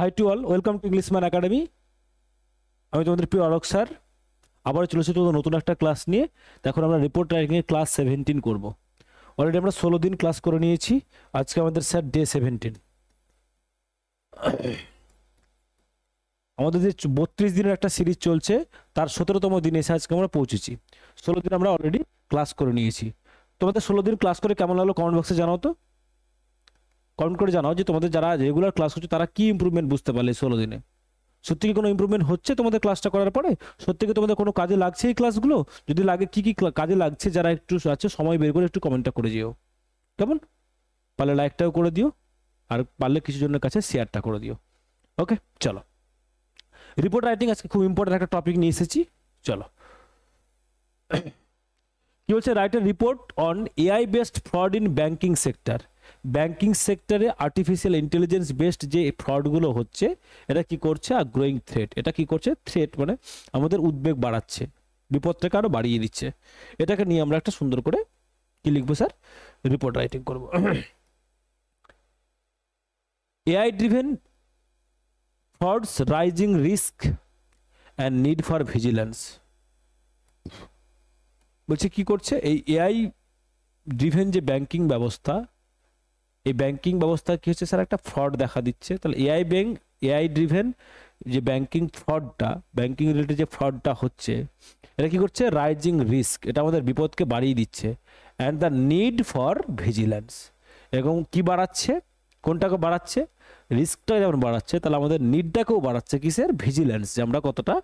High to all, welcome to Englishman academy. আমি তোমাদের প্রিয় আলোক স্যার, আবার চলেছি তোমাদের নতুন একটা ক্লাস নিয়ে। এখন আমরা রিপোর্ট রাইটিংয়ের ক্লাস 17 করব। অলরেডি আমরা 16 দিন ক্লাস করে নিয়েছি। আজকে আমাদের স্যার ডে 17। আমাদের যে 32 দিনের একটা সিরিজ চলছে, তার 17তম দিনে এসে আজকে আমরা পৌঁছেছি। 16 দিন আমরা অলরেডি ক্লাস করে নিয়েছি। তোমাদের 16 দিন ক্লাস করে কেমন লাগলো কমেন্ট বক্সে জানাও তো। কমেন্ট করে জানাও যে তোমাদের যারা রেগুলার ক্লাস করছে তারা কি ইমপ্রুভমেন্ট বুঝতে পারলে 16 দিনে। সত্যি কি কোনো ইমপ্রুভমেন্ট হচ্ছে তোমাদের ক্লাসটা করার পরে? সত্যি কি তোমাদের কোনো কাজে লাগছে এই ক্লাসগুলো? যদি লাগে কি কি কাজে লাগছে, যারা একটু আছে সময় বের করে একটু কমেন্টটা করে দিও, কেমন? পারলে লাইকটাও করে দিও, আর পারলে কিছু জনের কাছে শেয়ারটা করে দিও। ওকে, চলো। রিপোর্ট রাইটিং আজকে খুব ইম্পর্টেন্ট একটা টপিক নিয়ে এসেছি। চলো, কি বলছে? Write a report on AI based fraud in banking sector. Banking সেক্টরে আর্টিফিশিয়াল ইন্টেলিজেন্স বেসড যে ফ্রডগুলো হচ্ছে, এটা কি করছে? আর গ্রোয়িং থ্রেট। এটা কি করছে? থ্রেট মানে আমাদের উদ্বেগ বাড়াচ্ছে, বিপদটাকে আরো বাড়িয়ে দিচ্ছে। এটাকে নিয়ে আমরা একটা সুন্দর করে কি লিখবো স্যার? রিপোর্ট রাইটিং করব। AI driven frauds rising risk and need for vigilance. বলছে কি করছে? এই এআই ড্রিভেন যে ব্যাংকিং ব্যবস্থা, এই ব্যাংকিং ব্যবস্থা কি হচ্ছে স্যার? একটা ফ্রড দেখা দিচ্ছে। তাহলে এআই ড্রিভেন যে ব্যাংকিং ফ্রডটা, ব্যাংকিং রিলেটেড যে ফ্রডটা হচ্ছে, এটা কি করছে? রাইজিং রিস্ক, এটা আমাদের বিপদকে বাড়িয়ে দিচ্ছে। And the need for vigilance, এবং কি বাড়াচ্ছে? কোনটাকে বাড়াচ্ছে? রিস্কটা যেমন বাড়াচ্ছে, তাহলে আমাদের নিডটাকেও বাড়াচ্ছে। কিসের? ভিজিলেন্স, যে আমরা কতটা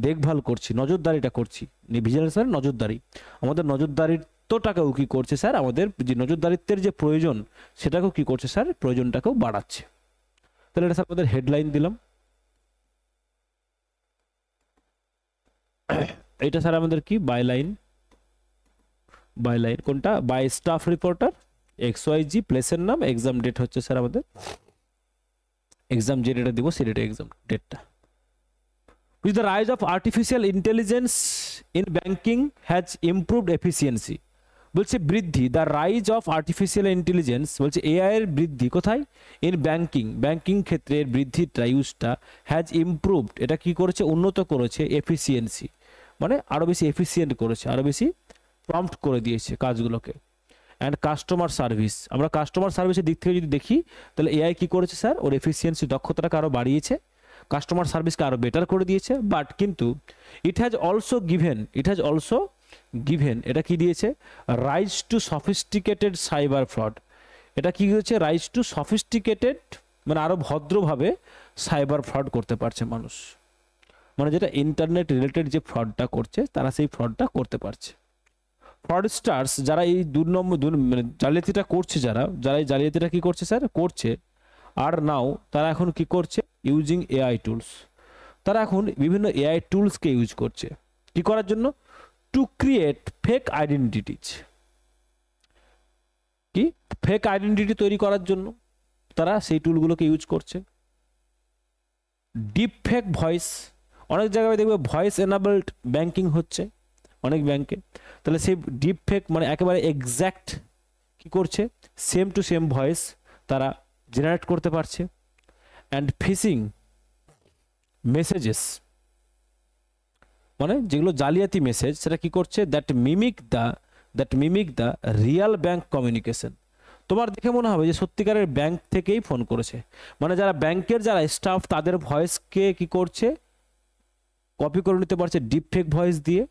দেখভাল করছি, নজরদারিটা করছি। ভিজিলেন্স মানে নজরদারি। আমাদের নজরদারিত্বটাকেও কি করছে স্যার? আমাদের যে নজরদারিত্বের যে প্রয়োজন, সেটাকেও কি করছে স্যার? প্রয়োজনটাকেও বাড়াচ্ছে। তাহলে এটা স্যার আমাদের হেডলাইন দিলাম। এটা স্যার আমাদের কি? বাইলাইন। বাইলাইন কোনটা? বাই স্টাফ রিপোর্টার XYG, প্লেসের নাম, এক্সাম ডেট হচ্ছে স্যার আমাদের এক্সাম যে ডেটা দিব সেই ডেটা এক্সাম ডেটটা। With the rise of artificial intelligence in banking has improved efficiency. বলছে বৃদ্ধি, the rise of artificial intelligence, বলছে এআই এর বৃদ্ধি কোথায়? ইন ব্যাংকিং ক্ষেত্রে এর বৃদ্ধিটা, ইউজটা হ্যাজ ইমপ্রুভড, এটা কি করেছে? উন্নত করেছে এফিসিয়েন্সি, মানে আরো বেশি এফিসিয়েন্ট করেছে, আরো বেশি প্রম্পট করে দিয়েছে কাজগুলোকে। অ্যান্ড কাস্টমার সার্ভিস, আমরা কাস্টমার সার্ভিসের দিক থেকে যদি দেখি, তাহলে এআই কি করেছে স্যার? ওর এফিসিয়েন্সি, দক্ষতাটাকে আরো বাড়িয়েছে, কাস্টমার সার্ভিসকে আরো বেটার করে দিয়েছে। বাট কিন্তু ইট হ্যাজ অলসো গিভেন, এটা কি দিয়েছে? Rise to sophisticated cyber fraud. এটা কি হচ্ছে? রাইজ টু সফিস্টিকেটেড, মানে আরো ভদ্রভাবে সাইবার ফ্রড করতে পারছে মানুষ, মানে যেটা ইন্টারনেট রিলেটেড যে ফ্রডটা করছে, তারা সেই ফ্রডটা করতে পারছে। ফ্রডস্টার্স, যারা এই মানে জালিয়াতিটা করছে, যারা এই জালিয়াতিটা কি করছে স্যার? করছে। আর নাও তারা এখন কি করছে? Using AI tools. তারা এখন বিভিন্ন এআই টুলসকে ইউজ করছে কি করার জন্য? Two create fake identities. কি? ফেক আইডেন্টিটি তৈরি করার জন্য তারা সেই টুলগুলোকে ইউজ করছে। ডিপ ফেক ভয়েস, অনেক জায়গায় দেখবে ভয়েস এনাবলড ব্যাংকিং হচ্ছে অনেক ব্যাংকে। তাহলে সেই ডিপ ফেক মানে একেবারে এক্স্যাক্ট কি করছে? সেম টু সেম ভয়েস তারা জেনারেট করতে পারছে। অ্যান্ড ফিশিং মেসেজেস, মানে যেগুলো জালিয়াতি মেসেজ, সেটা কি করছে? That mimic the Real bank communication. তোমার দেখে মনে হবে যে সত্যিকারের ব্যাংক থেকেই ফোন করেছে, মানে যারা ব্যাংকের যারা স্টাফ, তাদের ভয়েসকে কি করছে? কপি করে নিতে পারছে ডিপ ফেক ভয়েস দিয়ে।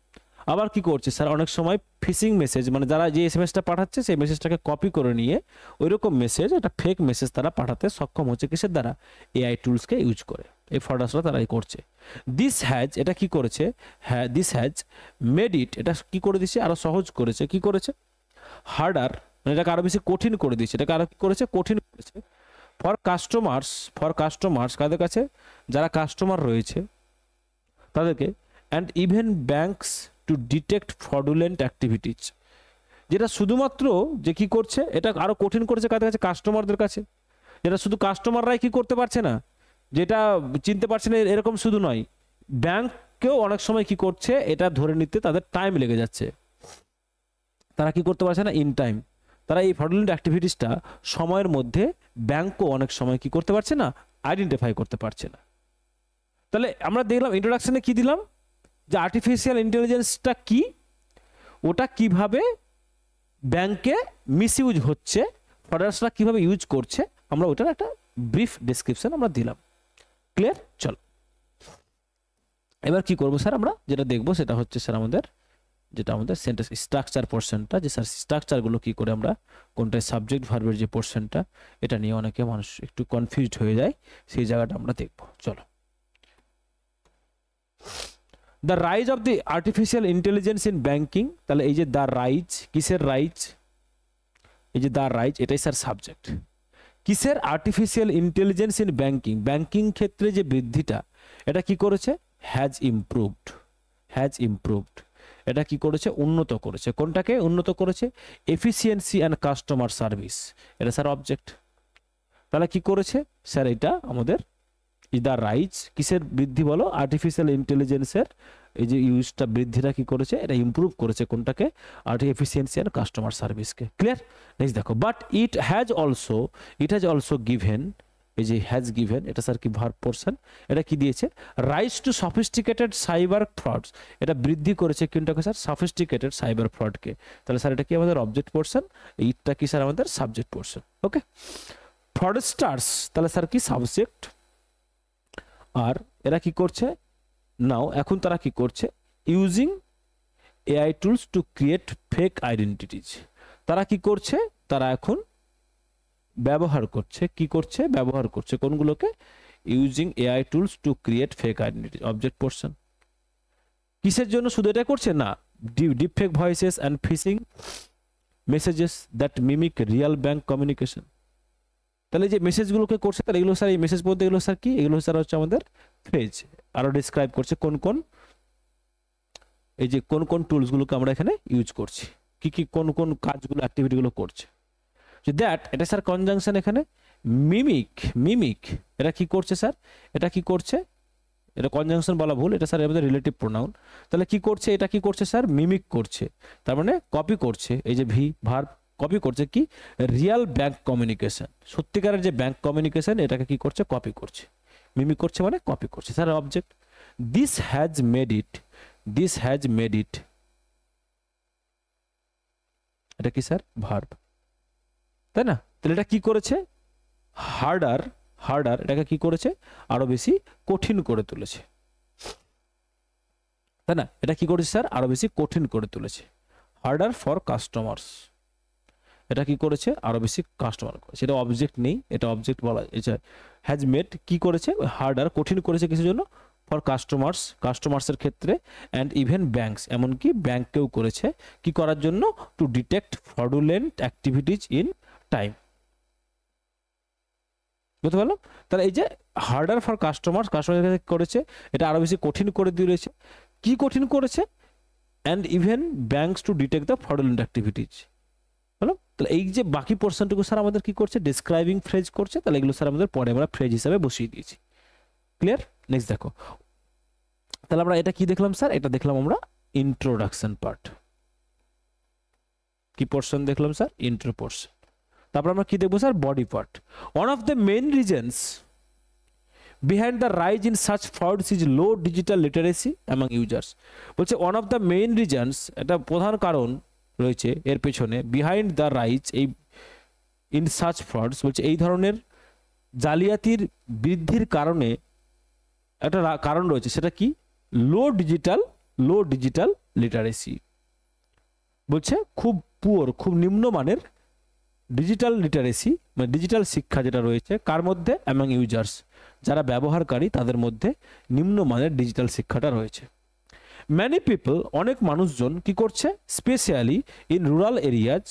আবার কি করছে স্যার? অনেক সময় ফিশিং মেসেজ, মানে যারা যে এসএমএসটা পাঠাচ্ছে সেই মেসেজটাকে কপি করে নিয়ে ওইরকম মেসেজ, একটা ফেক মেসেজ তারা পাঠাতে সক্ষম হচ্ছে। কিসের দ্বারা? এআই টুলসকে ইউজ করে। এই ফ্রডার্সরা তারাই করছে। এটা কি করেছে? হ্যাঁ, দিস হ্যাজ মেড ইট, এটা কি করে দিচ্ছে? আরো সহজ করেছে। কি করেছে? হার্ডার, মানে এটাকে আরো বেশি কঠিন করে দিচ্ছে। এটাকে আরো কি করেছে? কঠিন করেছে। ফর কাস্টমার্স, কাদের কাছে? যারা কাস্টমার রয়েছে তাদেরকে। And even banks to detect fraudulent activities, যেটা শুধুমাত্র যে কি করছে? এটা আরো কঠিন করেছে কাদের কাছে? কাস্টমারদের কাছে। যেটা শুধু কাস্টমাররাই কি করতে পারছে না, যেটা চিনতে পারছে না, এরকম শুধু নয়, ব্যাংককেও অনেক সময় কি করছে? এটা ধরে নিতে তাদের টাইম লেগে যাচ্ছে, তারা কি করতে পারছে না ইন টাইম। তারা এই ফ্রডুলেন্ট অ্যাক্টিভিটিসটা সময়ের মধ্যে ব্যাংকও অনেক সময় কি করতে পারছে না? আইডেন্টিফাই করতে পারছে না। তাহলে আমরা দেখলাম ইন্ট্রোডাকশনে কি দিলাম, যে আর্টিফিশিয়াল ইন্টেলিজেন্সটা কি, ওটা কিভাবে ব্যাংকে মিসইউজ হচ্ছে, ফ্রডার্সরা কিভাবে ইউজ করছে, আমরা ওটার একটা ব্রিফ ডেসক্রিপশন আমরা দিলাম। ক্লিয়ার? চলো এবার কি করবো স্যার, আমরা যেটা দেখবো সেটা হচ্ছে স্যার আমাদের সেন্টেন্স স্ট্রাকচার পোর্শনটা, যে স্যার স্ট্রাকচারগুলো কি করে আমরা কোনটায় সাবজেক্ট ভার্বের যে পোর্শনটা, এটা নিয়ে অনেকে মানুষ একটু কনফিউজড হয়ে যায়, সেই জায়গাটা আমরা দেখবো। চলো, the rise of the artificial intelligence in banking, তাহলে এই যে দ্য রাইজ, কিসের রাইজ, এই যে দ্য রাইজ, এটাই স্যার সাবজেক্ট। কিসের? Artificial intelligence in banking, banking ক্ষেত্রে যে বৃদ্ধিটা, এটা কি করেছে? হ্যাজ ইমপ্রুভড, হ্যাজ ইমপ্রুভড, এটা কি করেছে? উন্নত করেছে। কোনটাকে উন্নত করেছে? এফিসিয়েন্সি অ্যান্ড কাস্টমার সার্ভিস, এটা স্যার অবজেক্ট। তাহলে কি করেছে স্যার? এটা আমাদের দ্য রাইজ, কিসের বৃদ্ধি বলো? আর্টিফিশিয়াল ইন্টেলিজেন্সের এই যে ইউজটা, বৃদ্ধিটা কি করেছে? এটা ইমপ্রুভ করেছে কোনটাকে? এফিসিয়েন্সি অ্যান্ড কাস্টমার সার্ভিসকে। ক্লিয়ার? নেক্সট দেখো, but it has also given, এই যে হ্যাজ গিভেন, এটা স্যার কি ভার্ব পোর্শন, এটা কি দিয়েছে? Rise to sophisticated cyber frauds, এটা বৃদ্ধি করেছে কোনটাকে স্যার? Sophisticated cyber ফ্রডকে। তাহলে স্যার এটা কি আমাদের অবজেক্ট পোর্শন, এইটা কি স্যার আমাদের সাবজেক্ট পোর্শন। ওকে, ফ্রডস্টার্স, তাহলে স্যার কি সাবজেক্ট, আর এরা কি করছে? নাও এখন তারা কি করছে? Using AI tools to create fake identities, তারা কি করছে? তারা এখন ব্যবহার করছে, কি করছে? ব্যবহার করছে কোনগুলোকে? Using AI tools to create fake identities, object portion. কিসের জন্য শুধু এটা করছে? না, deep fake voices and phishing messages that mimic real bank communication, তাহলে যে মেসেজগুলোকে করছে, তাহলে এগুলো স্যার, এই মেসেজ বলতে এগুলো স্যার কি? এগুলো স্যার হচ্ছে আমাদের ফ্রেজ, আরো ডিসক্রাইব করছে কোন কোন, এই যে কোন কোন টুলসগুলোকে আমরা এখানে ইউজ করছি, কি কি কোন কোন কাজগুলো, অ্যাক্টিভিটিগুলো করছে। যে দ্যাট, এটা স্যার কনজাংশন এখানে, মিমিক এটা কি করছে স্যার? এটা কি করছে? এটা কনজাংশন বলা ভুল, এটা স্যার আমাদের রিলেটিভ প্রোনাউন। তাহলে কি করছে? এটা কি করছে স্যার? মিমিক করছে, তার মানে কপি করছে, এই যে ভার্ব, কপি করছে কি? রিয়েল ব্যাংক কমিউনিকেশন, সত্যিকারের যে ব্যাংক কমিউনিকেশন, এটাকে কি করছে? কপি করছে। মিমিক করছে মানে কপি করছে। Sir object, this has made it, এটা কি স্যার? ভার্ব, তাই না? তাহলে এটা কি করেছে? হার্ডার, এটাকে কি করেছে? আরো বেশি কঠিন করে তুলেছে, তাই না? এটা কি করেছে স্যার? আরো বেশি কঠিন করে তুলেছে। হার্ডার ফর কাস্টমার্স, এটা কি করেছে? আরো বেশি কাস্টমার করেছে। এটা অবজেক্ট নেই, এটা অবজেক্ট বলা, এটা হ্যাজ মেড কি করেছে? হার্ডার, কঠিন করেছে কিসের জন্য? ফর কাস্টমার্সের ক্ষেত্রে, অ্যান্ড ইভেন ব্যাংকস, এমনকি ব্যাংককেও করেছে কি করার জন্য? To detect fraudulent activities in time. বুঝতে পারলাম? তাহলে এই যে হার্ডার ফর কাস্টমার করেছে, এটা আরো বেশি কঠিন করে দিয়েছে। কি কঠিন করেছে? And even banks to detect the fraudulent activities. হলো? তাহলে এই যে বাকি পোর্শনটুকু স্যার আমাদের কি করছে? ডিসক্রাইবিং ফ্রেজ করছে। তাহলে এগুলো স্যার আমাদের পরে আমরা ফ্রেজ হিসাবে বসিয়ে দিয়েছি। ক্লিয়ার? নেক্সট দেখো, তাহলে আমরা এটা কি দেখলাম স্যার? এটা দেখলাম আমরা ইন্ট্রোডাকশন পার্ট। কি পোর্শন দেখলাম স্যার? Intro portion. তারপর আমরা কি দেখবো sir? Body part. One of the main reasons behind the rise in such frauds is low digital literacy among users. বলছে one of the main reasons, এটা প্রধান কারণ রয়েছে এর পেছনে, বিহাইন্ড দ্য রাইজ, এই ইন সাচ ফ্রডস, বলছে এই ধরনের জালিয়াতির বৃদ্ধির কারণে একটা কারণ রয়েছে, সেটা কি? লো ডিজিটাল লিটারেসি। বলছে খুব পুয়ার, খুব নিম্নমানের ডিজিটাল লিটারেসি, মানে ডিজিটাল শিক্ষা যেটা রয়েছে, কার মধ্যে? অ্যামং ইউজার্স, যারা ব্যবহারকারী তাদের মধ্যে নিম্নমানের ডিজিটাল শিক্ষাটা রয়েছে। ম্যানি পিপল, অনেক মানুষজন কি করছে? স্পেশালি ইন রুরাল এরিয়াজ,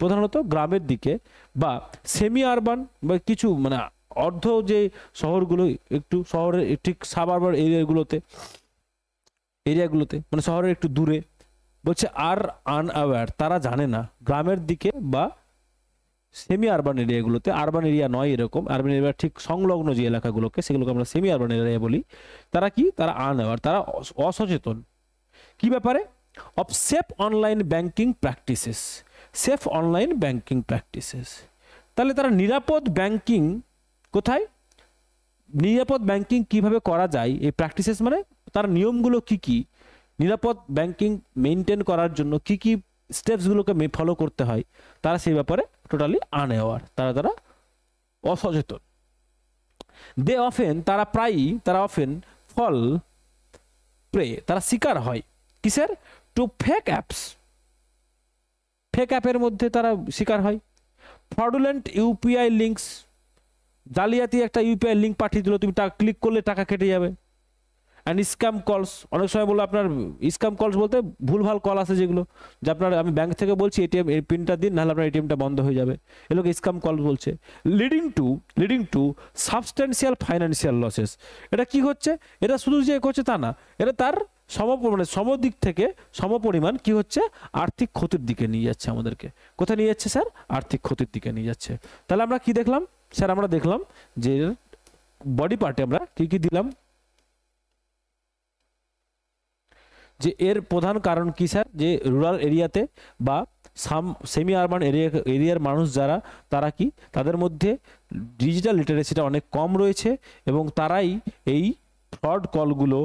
প্রধানত গ্রামের দিকে, বা সেমি আরবান, বা কিছু মানে অর্ধ যে শহরগুলো, একটু শহরের ঠিক সাবারবার এরিয়াগুলোতে মানে শহরের একটু দূরে, বলছে আর আনঅ্যাওয়্যার, তারা জানে না। গ্রামের দিকে বা সেমি আরবান এরিয়াগুলোতে, আরবান এরিয়া নয় এরকম, আরবান এরিয়া ঠিক সংলগ্ন যে এলাকাগুলোকে, সেগুলোকে আমরা সেমি আরবান এরিয়া বলি। তারা কি? তারা আনঅ্যাওয়্যার, তারা অসচেতন। কি ব্যাপারে? Of safe online banking practices, safe online banking practices. তাহলে তারা নিরাপদ ব্যাংকিং কোথায়? নিরাপদ ব্যাংকিং কিভাবে করা যায়, এই প্র্যাকটিসেস মানে তার নিয়মগুলো কি কি, নিরাপদ ব্যাংকিং মেনটেন করার জন্য কি কি স্টেপসগুলোকে ফলো করতে হয়, তারা সেই ব্যাপারে টোটালি আনঅ্যাওয়ার, তারা অসচেতন। তারা অফেন ফল প্রে, তারা শিকার হয় কিসের, টু ফেক অ্যাপস, ফেক অ্যাপের মধ্যে তারা শিকার হয়। ফ্রডুলেন্ট ইউপিআই লিঙ্কস, জালিয়াতি একটা ইউপিআই লিঙ্ক পাঠিয়ে দিল, তুমি ক্লিক করলে টাকা কেটে যাবে। অ্যান্ড স্ক্যাম কলস, অনেক সময় বলো আপনার স্ক্যাম কলস বলতে ভুলভাল কল আছে যেগুলো, যে আপনার আমি ব্যাংক থেকে বলছি এটিএম এর পিনটা দিন, নাহলে আপনার এটিএমটা বন্ধ হয়ে যাবে, এগুলোকে স্ক্যাম কল বলছে। Leading to substantial financial losses, এটা কি হচ্ছে, এটা শুধু যে করছে তা না, এটা তার সমদিক থেকে সমপরিমাণ কি হচ্ছে, আর্থিক ক্ষতির দিকে নিয়ে যাচ্ছে আমাদেরকে। কোথায় নিয়ে যাচ্ছে স্যার, আর্থিক ক্ষতির দিকে নিয়ে যাচ্ছে। তাহলে আমরা কি দেখলাম স্যার, আমরা দেখলাম যে বডি পার্টে আমরা কি কি দিলাম, যে এর প্রধান কারণ কি স্যার, যে রুরাল এরিয়াতে বা সেমি আরবান এরিয়ার মানুষ যারা, তারা কি, তাদের মধ্যে ডিজিটাল লিটারেসিটা অনেক কম রয়েছে, এবং তারাই এই ফ্রড কলগুলো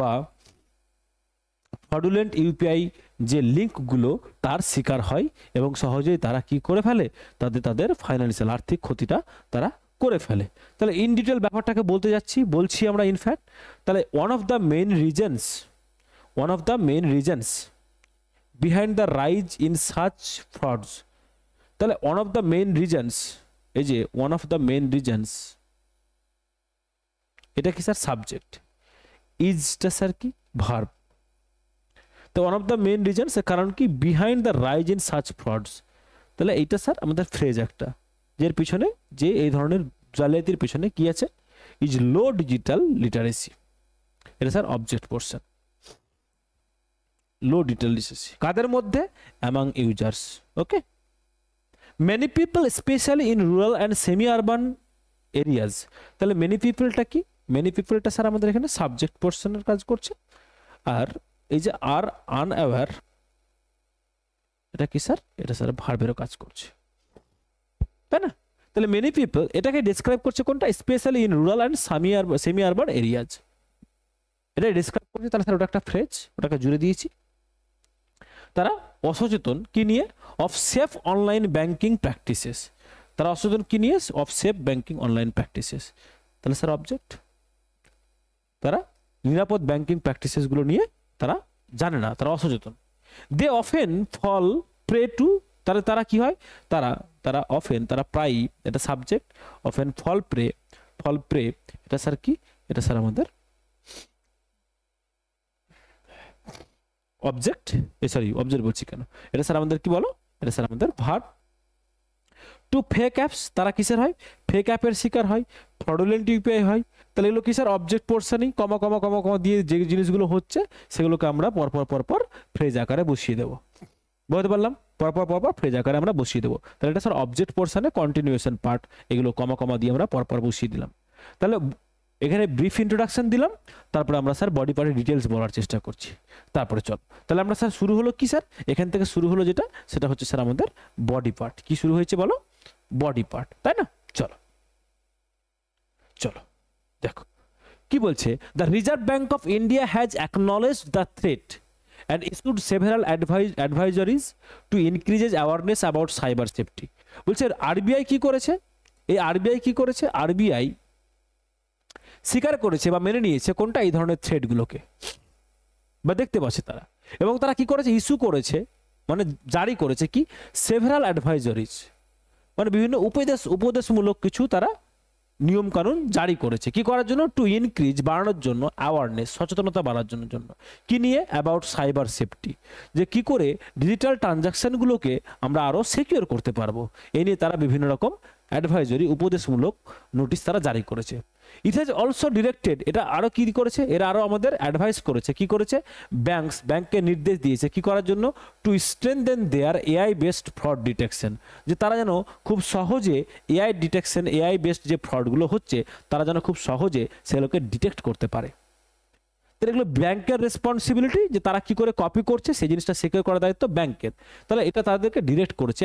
বা ফ্রডুলেন্ট ইউপিআই যে লিঙ্কগুলো তার শিকার হয়, এবং সহজেই তারা কি করে ফেলে, তাদের ফাইন্যান্সিয়াল আর্থিক ক্ষতিটা তারা করে ফেলে। তাহলে ইন ডিটেল ব্যাপারটাকে বলছি আমরা ইনফ্যাক্ট। তাহলে one of the main reasons behind the rise in such frauds, তাহলে one of the main reasons, এই যে one of the main reasons, এটা কি স্যার সাবজেক্ট, ইজটা স্যার কি ভার্ব। তো one of the main reasons এর কারণ কি, behind the rise in such frauds, তাহলে এইটা স্যার আমাদের ফ্রেজ একটা, যে পিছনে যে এই ধরনের জালিয়াতির পিছনে কি আছে, ইজ লো ডিজিটাল লিটারেসি, এটা স্যার অবজেক্ট পোরশন। লো ডিজিটাল লিটারেসি কাদের মধ্যে, among users. Okay, many people specially in rural and semi urban areas, তাহলে মেনি পিপলটা কি, মেনি পিপলটা স্যার আমাদের এখানে সাবজেক্ট পোরশনের কাজ করছে। আর এই যে আর আনঅ্যাওয়ার, এটা কি স্যার, এটা স্যার ভার্বেরও কাজ করছে, তাই না। তাহলে মেনি পিপল এটাকে ডিসক্রাইব করছে কোনটা, specially in rural and semi urban areas, এটা ডিসক্রাইব করছে। তাহলে স্যার ওটা একটা ফ্রেজ, ওটাকে জুড়ে দিয়েছি। তারা অসচেতন কি নিয়ে, of safe online banking practices, তারা অসচেতন কি নিয়ে, of safe banking online practices, তাহলে স্যার অবজেক্ট। তারা নিরাপদ ব্যাংকিং প্র্যাকটিসেসগুলো নিয়ে তারা জানে না, তারা অসচেতন। They often fall prey to, তারা কি হয়, তারা অফেন, তারা প্রায়ই, এটা সাবজেক্ট, অফেন ফল প্রে, এটা স্যার কি, এটা স্যার আমাদের অবজেক্ট, অবজেক্ট বলছি কেন, এটা স্যার আমাদের কি বলো, এটা স্যার আমাদের ভার্ব। টু ফেক অ্যাপস, তারা কিসের হয়, ফেক অ্যাপের শিকার হয়, ফ্রডুলেন্ট ইউপিআই হয়। তাহলে এগুলো কি স্যার অবজেক্ট পোরশনই, কমা দিয়ে যে জিনিসগুলো হচ্ছে সেগুলোকে আমরা পরপর ফ্রেজ আকারে বসিয়ে দেবো, বুঝতে পারলাম, পরপর ফ্রেজ আকারে আমরা বসিয়ে দেবো। তাহলে এটা স্যার অবজেক্ট পোরশনে কন্টিনিউয়েশন পার্ট, এগুলো কমা দিয়ে আমরা পরপর বসিয়ে দিলাম। তাহলে এখানে ব্রিফ ইন্ট্রোডাকশন দিলাম, তারপরে আমরা স্যার বডি পার্টের ডিটেলস বলার চেষ্টা করছি। তারপরে চল, তাহলে আমরা স্যার শুরু হলো কি স্যার, এখান থেকে শুরু হলো যেটা, সেটা হচ্ছে স্যার আমাদের বডি পার্ট। কি শুরু হয়েছে বলো, বডি পার্ট, তাই না। চলো দেখো কি বলছে, the Reserve Bank of India has acknowledged the threat and issued several advisories to increase awareness about cyber safety। বলছে আরবিআই কি করেছে, আরবিআই স্বীকার করেছে বা মেনে নিয়েছে কোনটা, এই ধরনের থ্রেটগুলোকে বা দেখতে পাচ্ছে তারা, এবং তারা কি করেছে, ইস্যু করেছে, মানে জারি করেছে কি, সেভারাল অ্যাডভাইজারিজ, মানে বিভিন্ন উপদেশমূলক কিছু তারা নিয়ম কানুন জারি করেছে, কি করার জন্য, টু ইনক্রিজ, বাড়ানোর জন্য, অ্যাওয়ারনেস, সচেতনতা বাড়ানোর জন্য, কি নিয়ে, অ্যাবাউট সাইবার সেফটি, যে কি করে ডিজিটাল ট্রানজাকশনগুলোকে আমরা আরও সিকিউর করতে পারবো, এই নিয়ে তারা বিভিন্ন রকম অ্যাডভাইজারি, উপদেশমূলক নোটিশ তারা জারি করেছে। ইট হ্যাজ অলসো ডিরেক্টেড, এটা আরও কি করেছে, এরা আরও আমাদের অ্যাডভাইস করেছে, কি করেছে, ব্যাংককে নির্দেশ দিয়েছে কি করার জন্য, টু স্ট্রেনথেন দেয়ার এআই বেসড ফ্রড ডিটেকশন, যে তারা যেন খুব সহজে এআই বেসড যে ফ্রডগুলো হচ্ছে, তারা যেন খুব সহজে সেগুলোকে ডিটেক্ট করতে পারে। তাহলে এগুলো ব্যাংকের রেসপন্সিবিলিটি, যে তারা কি করে কপি করছে সেই জিনিসটা সিকিউর করার দায়িত্ব ব্যাংকের। তাহলে এটা তাদেরকে ডিরেক্ট করেছে,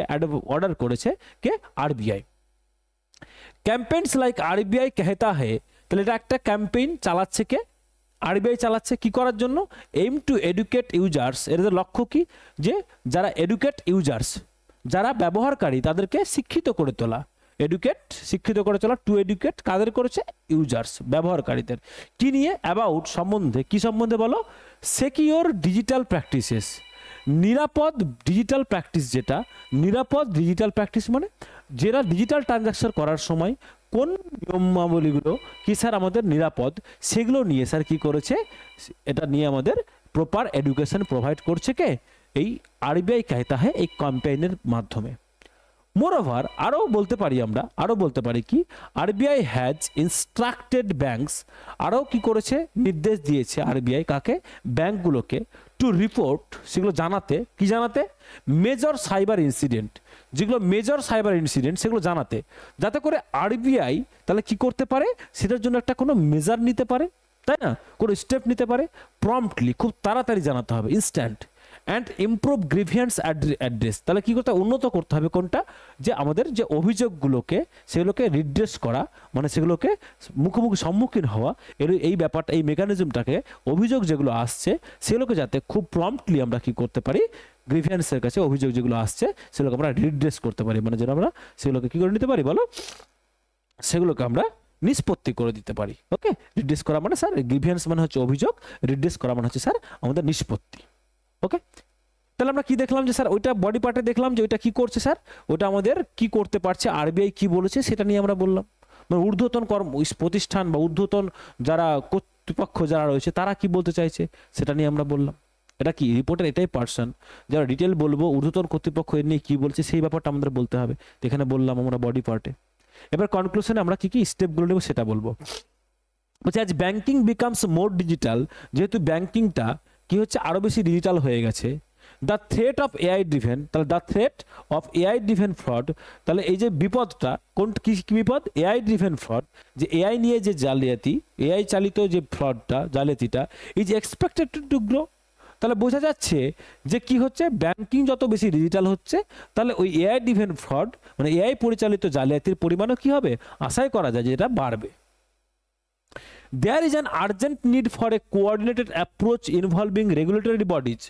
অর্ডার করেছে কে, আরবিআই। कैंपेन्स लाइक आरबीआई कहता है তাহলে এটা একটা ক্যাম্পেইন চালাচ্ছে কে? আরবিআই চালাচ্ছে। কি করার জন্য? Aim to educate users. এর লক্ষ্য কি? যে যারা এডুকেট ইউজার্স, যারা ব্যবহারকারী তাদেরকে শিক্ষিত করে তোলা। এডুকেট শিক্ষিত করে তোলা, টু এডুকেট কাদের করেছে? ইউজার্স ব্যবহারকারীদের। কি নিয়ে? অ্যাবাউট সম্বন্ধে। কি সম্বন্ধে বলো? সিকিউর ডিজিটাল প্র্যাকটিসেস, নিরাপদ ডিজিটাল প্র্যাকটিস। যেটা নিরাপদ ডিজিটাল প্র্যাকটিস মানে যেটা ডিজিটাল ট্রানজাকশন করার সময় কোন নিয়মাবলীগুলো কি স্যার আমাদের নিরাপদ, সেগুলো নিয়ে স্যার কি করেছে? এটা নিয়ে আমাদের প্রপার এডুকেশন প্রোভাইড করছে কে? এই আরবিআই कहता है এই ক্যাম্পেইনের মাধ্যমে। মোরওভার আরও বলতে পারি আমরা, আরও বলতে পারি কি, আরবিআই হ্যাজ ইনস্ট্রাক্টেড ব্যাংকস, আরও কি করেছে? নির্দেশ দিয়েছে আরবিআই কাকে? ব্যাংকগুলোকে, টু রিপোর্ট, সেগুলো জানাতে। কি জানাতে? মেজর সাইবার ইনসিডেন্ট, যেগুলো মেজর সাইবার ইনসিডেন্ট সেগুলো জানাতে, যাতে করে আরবিআই তাহলে কি করতে পারে? সেটার জন্য একটা কোনো মেজার নিতে পারে, তাই না? কোনো স্টেপ নিতে পারে। প্রম্পটলি, খুব তাড়াতাড়ি জানাতে হবে, instant. And improve grievance address, তাহলে কী করতে? উন্নত করতে হবে কোনটা? যে আমাদের যে অভিযোগগুলোকে সেগুলোকে রিড্রেস করা, মানে সেগুলোকে মুখোমুখি সম্মুখীন হওয়া, এই ব্যাপারটা, এই মেকানিজমটাকে, অভিযোগ যেগুলো আসছে সেগুলোকে যাতে খুব প্রম্পটলি আমরা কি করতে পারি? গ্রিভিয়েন্সের কাছে অভিযোগ যেগুলো আসছে সেগুলোকে আমরা রিড্রেস করতে পারি, মানে যেন আমরা সেগুলোকে কী করে নিতে পারি বলো? সেগুলোকে আমরা নিষ্পত্তি করে দিতে পারি। ওকে, রিড্রেস করা মানে স্যার গ্রিভিয়েন্স মানে হচ্ছে অভিযোগ, রিড্রেস করা মানে হচ্ছে স্যার আমাদের নিষ্পত্তি। ওকে, তাহলে আমরা কি দেখলাম? যে স্যার ওইটা বডি পার্টে দেখলাম যে ওইটা কি করছে স্যার, ওটা আমাদের কি করতে পারছে, আরবিআই কি বলেছে সেটা নিয়ে আমরা বললাম। মানে ঊর্ধ্বতন প্রতিষ্ঠান বা ঊর্ধ্বতন যারা কর্তৃপক্ষ যারা রয়েছে তারা কি বলতে চাইছে সেটা নিয়ে আমরা বললাম। এটা কি রিপোর্টের এটাই পার্সন, যারা ডিটেল বলবো ঊর্ধ্বতন কর্তৃপক্ষ এর নিয়ে কি বলছে সেই ব্যাপারটা আমাদের বলতে হবে। এখানে বললাম আমরা বডি পার্টে। এবার কনক্লুশনে আমরা কি কি স্টেপগুলো নেব সেটা বলবো। বলছে আজ ব্যাংকিং বিকামস মোর ডিজিটাল, যেহেতু ব্যাংকিংটা কি হচ্ছে আরো বেশি ডিজিটাল হয়ে গেছে। The threat of AI driven, তাহলে the threat of AI driven fraud, তাহলে এই যে বিপদটা কোন কি বিপদ? এআই ড্রিভেন ফ্রড, যে এআই নিয়ে যে জালিয়াতি, এআই চালিত যে ফ্রডটা, জালিয়াতিটা ইজ এক্সপেক্টেড টু গ্রো। তাহলে বোঝা যাচ্ছে যে কি হচ্ছে, ব্যাংকিং যত বেশি ডিজিটাল হচ্ছে তাহলে ওই এআই ড্রিভেন ফ্রড মানে এআই পরিচালিত জালিয়াতির পরিমাণও কি হবে? আশাই করা যায় যে এটা বাড়বে। There is an urgent need for a coordinated approach involving regulatory bodies.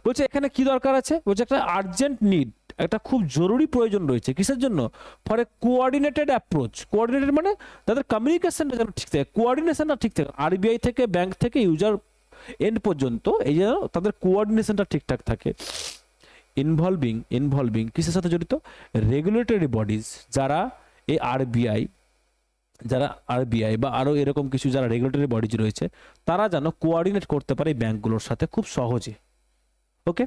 বলছে এখানে কি দরকার আছে? বলছে একটা আর্জেন্ট নিড, একটা খুব জরুরি প্রয়োজন রয়েছে। কিসের জন্য? For a coordinated approach. Coordinated মানে তাদের কমিউনিকেশনটা যেন ঠিক থাকে, কোঅর্ডিনেশনটা ঠিক থাকে, আরবিআই থেকে ব্যাংক থেকে ইউজার এন্ড পর্যন্ত, এই যেন তাদের কোঅর্ডিনেশনটা ঠিকঠাক থাকে। ইনভলভিং কিসের সাথে জড়িত? রেগুলেটরি বডিজ, যারা এই আরবিআই, যারা আরবিআই বা আরও এরকম কিছু যারা রেগুলেটরি বডিজ রয়েছে তারা যেন কোঅর্ডিনেট করতে পারে ব্যাংকগুলোর সাথে খুব সহজে। ওকে,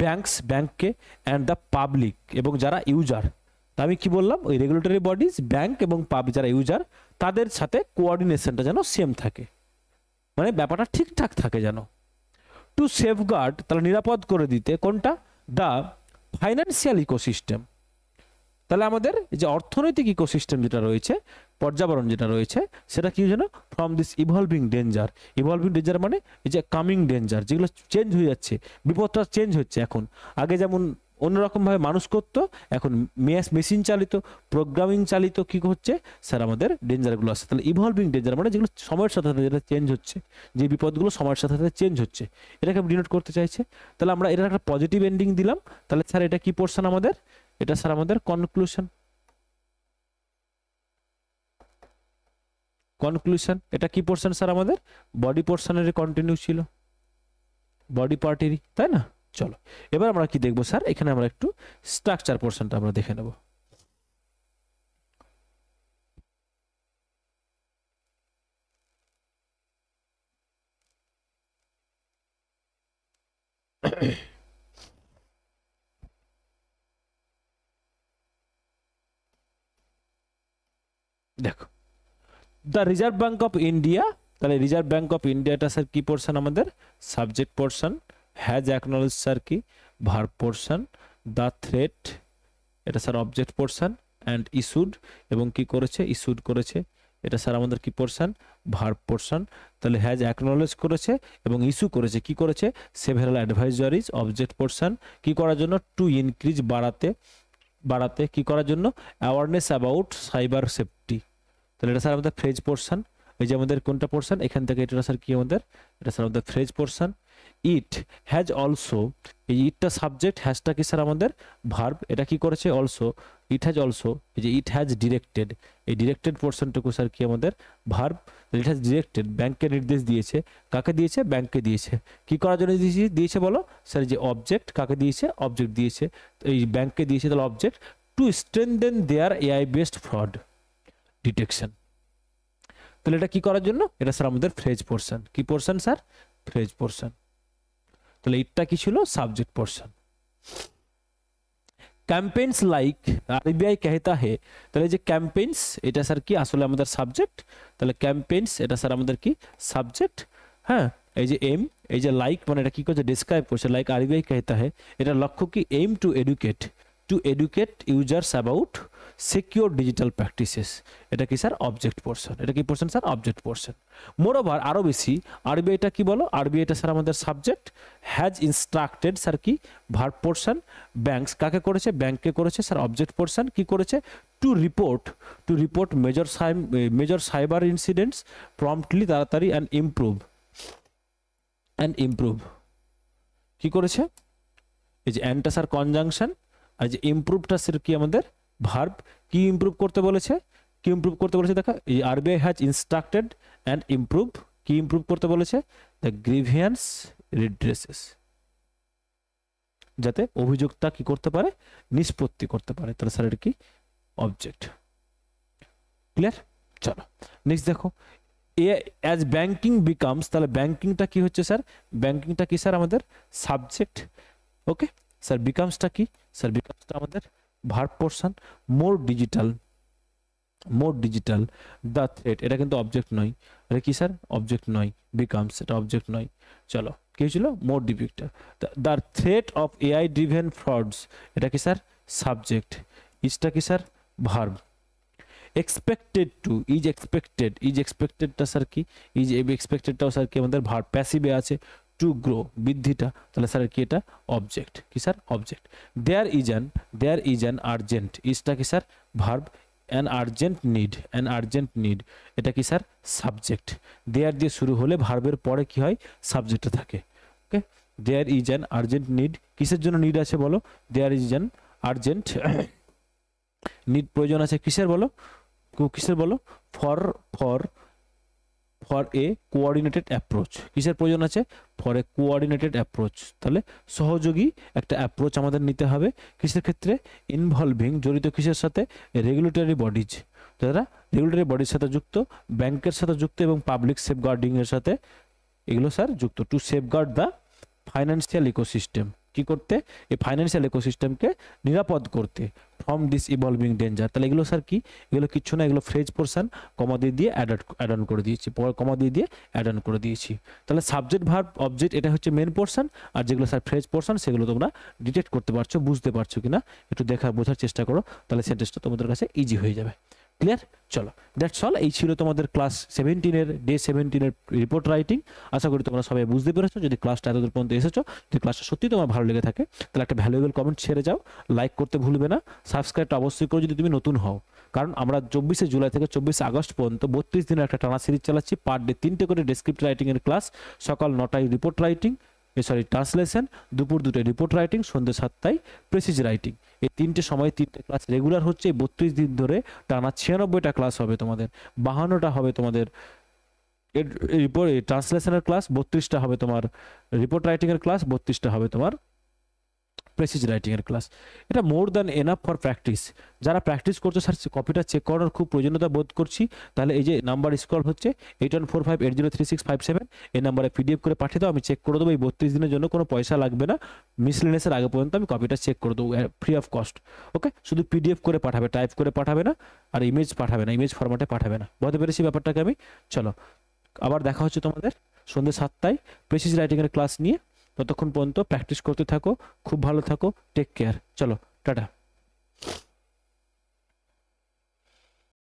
ব্যাংককে অ্যান্ড দ্য পাবলিক, এবং যারা ইউজার, তা আমি কি বললাম? ওই রেগুলেটরি বডিজ, ব্যাংক এবং যারা ইউজার তাদের সাথে কোঅর্ডিনেশনটা যেন সেম থাকে, মানে ব্যাপারটা ঠিকঠাক থাকে যেন। টু সেফগার্ড, তাহলে নিরাপদ করে দিতে কোনটা? দ্য ফাইন্যান্সিয়াল ইকোসিস্টেম, তাহলে আমাদের যে অর্থনৈতিক ইকোসিস্টেম যেটা রয়েছে, পর্যাবরণ যেটা রয়েছে সেটা কি যেন from this evolving danger. Evolving danger মানে এই যে কামিং ডেঞ্জার, যেগুলো চেঞ্জ হয়ে যাচ্ছে, বিপদটা চেঞ্জ হচ্ছে। এখন আগে যেমন অন্যরকমভাবে মানুষ করতো, এখন মেশিন চালিত, প্রোগ্রামিং চালিত কি হচ্ছে স্যার আমাদের ডেঞ্জারগুলো আসছে। তাহলে ইভলভিং ডেঞ্জার মানে যেগুলো সময়ের সাথে সাথে যেটা চেঞ্জ হচ্ছে, যে বিপদগুলো সময়ের সাথে সাথে চেঞ্জ হচ্ছে, এটাকে ডিনোট করতে চাইছে। তাহলে আমরা এটা একটা পজিটিভ এন্ডিং দিলাম। তাহলে স্যার এটা কি পোর্শন আমাদের? এটা স্যার আমাদের কনক্লুশন। এটা কি পোর্শন স্যার আমাদের? বডি পোর্শনের কন্টিনিউ ছিল, বডি পার্টেরই, তাই না? চলো এবার আমরা কি দেখবো স্যার? এখানে আমরা একটু স্ট্রাকচার পোর্শনটা আমরা দেখে নেব। দেখো, the Reserve Bank of India, তাহলে রিজার্ভ ব্যাংক অফ ইন্ডিয়াটা স্যার কি পোর্শন আমাদের? Subject portion. Has acknowledge sir কি? Verb portion. দ্য থ্রেট এটা sir object portion. And issued, এবং কি করেছে? ইস্যুড করেছে, এটা স্যার আমাদের কি পোর্শন? Verb portion. তাহলে হ্যাজ অ্যাকনোলেজ করেছে এবং ইস্যু করেছে, কি করেছে? Several advisories, object portion. কি করার জন্য? টু ইনক্রিজ, বাড়াতে কি করার জন্য? Awareness about cyber safety. তাহলে এটা স্যার আমাদের ফ্রেজ পোর্শন। এই যে আমাদের কোনটা পোর্শন, এখান থেকে এটা স্যার কি আমাদের, এটা স্যার আমাদের phrase portion. It has also, এই ইটটা সাবজেক্ট, হ্যাজটা কি স্যার আমাদের ভার্ব, এটা কি করেছে অলসো, ইট হ্যাজ অলসো, এই যে ইট হ্যাজ ডিরেক্টেড, এই ডিরেক্টেড পোর্শনটুকু স্যার কি আমাদের ভার্ব। ইট হ্যাজ ডিরেক্টেড, ব্যাংককে নির্দেশ দিয়েছে, কাকে দিয়েছে, ব্যাংককে দিয়েছে, কি করার জন্য দিয়েছে বলো স্যার, যে অবজেক্ট, কাকে দিয়েছে, অবজেক্ট দিয়েছে, এই ব্যাংককে দিয়েছে, তাহলে অবজেক্ট, টু স্ট্রেনথেন দেয়ার এআই বেসড ফ্রড ডিটেকশন। তাহলে এটা কি করার জন্য, এটা স্যার আমাদের ফ্রেজ পোর্শন, কি পোর্শন স্যার, ফ্রেজ পোর্শন। তাহলে এটা কি ছিল, subject portion. Campaigns like RBI कहता है, তাহলে যে ক্যাম্পেইনস এটা স্যার কি আসলে আমাদের সাবজেক্ট, তাহলে ক্যাম্পেইনস এটা স্যার আমাদের কি সাবজেক্ট। হ্যাঁ, এই যে এম, এই যে লাইক মানে এটা কি করছে, ডেসক্রাইব করছে, লাইক আরবিআই कहता है, এটা লক্ষ্য কি, aim to educate users about secure digital practices, এটা কি স্যার অবজেক্ট পোর্শন, এটা কি portion sir, object portion. Moreover আরও বেশি, আরবিআইটা কি বলো, আরবিআইটা স্যার আমাদের সাবজেক্ট, হ্যাজ ইনস্ট্রাক্টেড স্যার কি ভার্ব পোর্শন, ব্যাংকস কাকে করেছে, ব্যাংককে করেছে স্যার অবজেক্ট পোর্শন, কি করেছে, to report major cyber incidents promptly, তাড়াতাড়ি, অ্যান্ড ইমপ্রুভ, কি করেছে, এই যে অ্যান্ডটা স্যার কনজাংশন, আর যে ইমপ্রুভটা স্যার কি আমাদের ভার্ব, কি ইমপ্রুভ করতে বলেছে, কি ইমপ্রুভ করতে বলেছে, দেখা এই RBI has instructed and improve, কি ইমপ্রুভ করতে বলেছে, দ্য গ্রিভিয়েন্স রিড্রেসেস, যাতে অভিযোগটা কি করতে পারে, নিষ্পত্তি করতে পারে, তাহলে স্যার এটা কি অবজেক্ট। ক্লিয়ার, চলো নেক্সট দেখো, অ্যাজ ব্যাংকিং বিকামস, তাহলে ব্যাংকিংটা কি হচ্ছে স্যার, ব্যাংকিংটা কি স্যার আমাদের সাবজেক্ট। ওকে স্যার, বিকামসটা কি স্যার, বিকামসটা আমাদের verb portion. More digital the threat, এটা কিন্তু অবজেক্ট নয়, এটা কি স্যার অবজেক্ট নয়, বিকামস এটা অবজেক্ট নয়। চলো কি হয়েছিল, মোর ডিপিক্টার, the threat of AI driven frauds, এটা কি স্যার সাবজেক্ট, ইজটা কি sir verb. Expected to, is এক্সপেক্টেডটা স্যার কি, ইজ এক্সপেক্টেডটাও স্যার কি আমাদের ভার্ব, প্যাসিভে আছে, টু গ্রো বৃদ্ধিটা, তাহলে স্যার কি এটা অবজেক্ট, কি sir object. There is an urgent, ইজটা কি sir verb, an urgent need, এটা কি স্যার সাবজেক্ট। দেয়ার দিয়ে শুরু হলে ভার্বের পরে কি হয়, সাবজেক্টটা থাকে। Okay, there is an urgent need, কিসের জন্য নিড আছে বলো, there is an urgent need, প্রয়োজন আছে কিসের বলো, ফর এ কোঅর্ডিনেটেড অ্যাপ্রোচ, কিসের প্রয়োজন আছে, ফর এ কোঅর্ডিনেটেড অ্যাপ্রোচ, তাহলে সহযোগী একটা অ্যাপ্রোচ আমাদের নিতে হবে, কিসের ক্ষেত্রে, ইনভলভিং জড়িত কিসের সাথে, রেগুলেটরি বডিজ, যারা রেগুলেটরি বডির সাথে যুক্ত, ব্যাংকের সাথে যুক্ত, এবং পাবলিক সেফগার্ডিং এর সাথে এগুলো স্যার যুক্ত, to safeguard the financial ecosystem, কি করতে, এই ফাইন্যান্সিয়াল ইকোসিস্টেমকে নিরাপদ করতে, ফ্রম দিস ইভলভিং ডেঞ্জার, তাহলে এগুলো স্যার কি, এগুলো কিচ্ছু না, এগুলো ফ্রেজ পোর্শন, কমা দিয়ে অ্যাড অন করে দিয়েছি, কমা দিয়ে অ্যাড অন করে দিয়েছি। তাহলে সাবজেক্ট ভার্ব অবজেক্ট এটা হচ্ছে মেন পোর্শন, আর যেগুলো স্যার ফ্রেজ পোর্শন সেগুলো তোমরা ডিটেক্ট করতে পারছো, বুঝতে পারছো কিনা একটু বোঝার চেষ্টা করো, তাহলে সেন্টেন্সটা তোমাদের কাছে ইজি হয়ে যাবে। ক্লিয়ার, চলো দ্যাটস অল, এই ছিল তোমাদের ক্লাস 17-এর ডে 17-এর রিপোর্ট রাইটিং। আশা করি তোমরা সবাই বুঝতে পেরেছো। যদি ক্লাসটা এতদূর পর্যন্ত এসেছো, যদি ক্লাসটা সত্যি তোমার ভালো লেগে থাকে, তাহলে একটা ভ্যালুয়েবল কমেন্ট ছেড়ে যাও, লাইক করতে ভুলবে না, সাবস্ক্রাইবটা অবশ্যই করো যদি তুমি নতুন হও, কারণ আমরা 24শে জুলাই থেকে 24শে আগস্ট পর্যন্ত 32 দিনের একটা টানা সিরিজ চালাচ্ছি, পার ডে 3টে করে ডেসক্রিপ্টিভ রাইটিংয়ের ক্লাস, সকাল 9টায় রিপোর্ট রাইটিং, ট্রান্সলেশন, দুপুর 2টায় রিপোর্ট রাইটিং, সন্ধ্যে 7টায় প্রেসিজ রাইটিং। এই 3টে সময় 3টে ক্লাস রেগুলার হচ্ছে, 32 দিন ধরে টানা 96টা ক্লাস হবে তোমাদের, 52টা হবে তোমাদের ট্রান্সলেশনের ক্লাস, 32টা হবে তোমার রিপোর্ট রাইটিংয়ের ক্লাস, 32টা হবে তোমার প্রেসিজ রাইটিংয়ের ক্লাস। এটা more than enough for practice. যারা প্র্যাকটিস করছো স্যার কপিটা চেক করার খুব প্রয়োজনীয়তা বোধ করছি, তাহলে এই যে নাম্বার স্ক্রল হচ্ছে 8145803657, এই নাম্বারে পিডিএফ করে পাঠিয়ে দাও, আমি চেক করে দেবো। এই 32 দিনের জন্য কোনো পয়সা লাগবে না, মিসলেনিয়াসের আগে পর্যন্ত আমি কপিটা চেক করে দেবো ফ্রি অফ কস্ট। ওকে, শুধু পিডিএফ করে পাঠাবে, টাইপ করে পাঠাবে না, আর ইমেজ পাঠাবে না, ইমেজ ফরম্যাটে পাঠাবে না। বুঝতে পেরেছি ব্যাপারটাকে আমি। চলো আবার দেখা হচ্ছে তোমাদের সন্ধ্যে 7টায় প্রেসিজ রাইটিংয়ের ক্লাস নিয়ে। ততক্ষণ পর্যন্ত প্র্যাকটিস করতে থাকো, খুব ভালো থাকো, টেক কেয়ার, চলো টাটা।